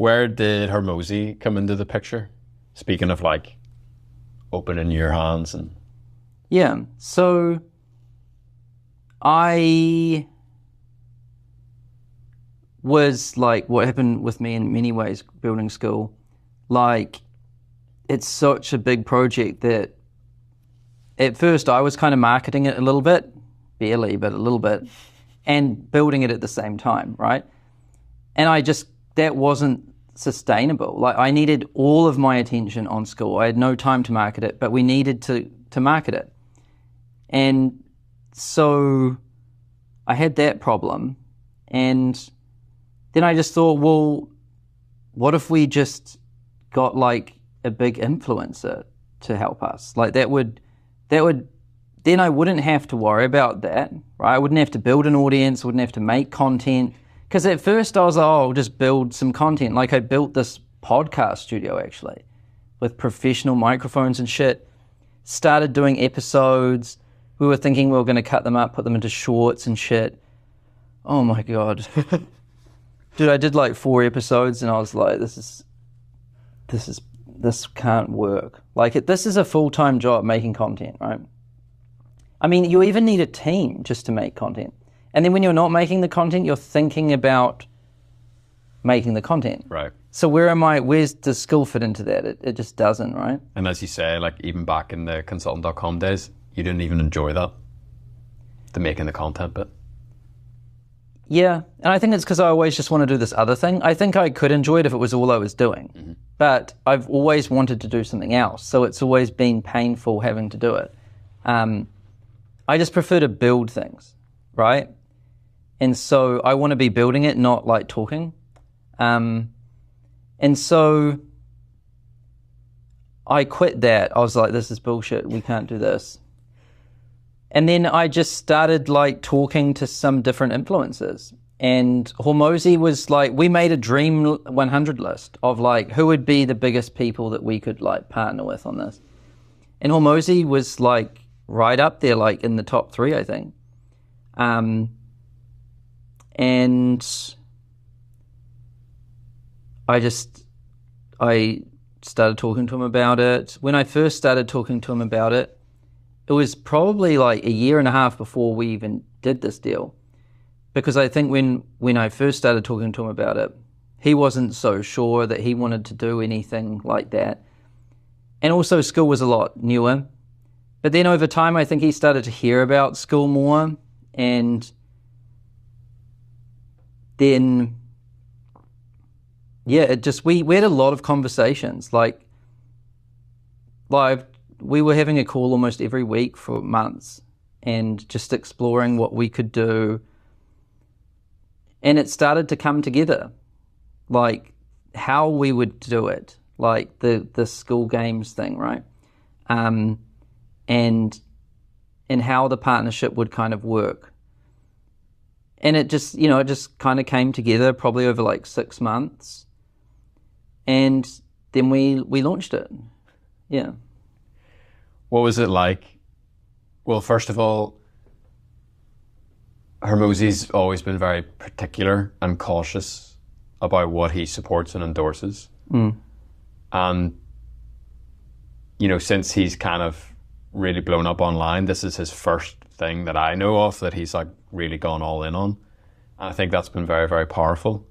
Where did Hormozi come into the picture? Speaking of like opening your hands and... Yeah, so I was like, what happened with me in many ways building Skool, like it's such a big project that at first I was kind of marketing it a little bit, barely, but a little bit, and building it at the same time, right? And that wasn't sustainable. Like I needed all of my attention on Skool. I had no time to market it, but we needed to market it. And so I had that problem. And then I just thought, well, what if we just got like a big influencer to help us? Like that would, then I wouldn't have to worry about that, right? I wouldn't have to build an audience, wouldn't have to make content. Because at first I was like, oh, I'll just build some content. Like I built this podcast studio actually with professional microphones and shit. Started doing episodes. We were thinking we were going to cut them up, put them into shorts and shit. Oh my God. Dude, I did like 4 episodes and I was like, this can't work. Like this is a full-time job making content, right? I mean, you even need a team just to make content. And then when you're not making the content, you're thinking about making the content. Right. So where's does Skool fit into that? It just doesn't, right? And as you say, like even back in the consultant.com days, you didn't even enjoy that, the making the content bit. Yeah, and I think it's because I always just want to do this other thing. I think I could enjoy it if it was all I was doing. Mm-hmm. But I've always wanted to do something else, so it's always been painful having to do it. I just prefer to build things, right? And so I want to be building it, not like talking. And so I quit that. I was like, this is bullshit. We can't do this. And then I just started like talking to some different influencers. And Hormozi was like, we made a dream 100 list of like, who would be the biggest people that we could like partner with on this. And Hormozi was like right up there, like in the top 3, I think. And I started talking to him about it. When I first started talking to him about it, it was probably like 1.5 years before we even did this deal. Because I think when I first started talking to him about it, he wasn't so sure that he wanted to do anything like that. And also Skool was a lot newer. But then over time, I think he started to hear about Skool more. And then, yeah, we had a lot of conversations. Like we were having a call almost every week for months and just exploring what we could do. And it started to come together, like how we would do it, like the Skool games thing, right? And how the partnership would kind of work. And it just kind of came together probably over like 6 months. And then we launched it. Yeah. What was it like? Well, first of all, Hormozi's always been very particular and cautious about what he supports and endorses. Mm. And, since he's kind of really blown up online, this is his first thing that I know of that he's like really gone all in on. And I think that's been very, very powerful.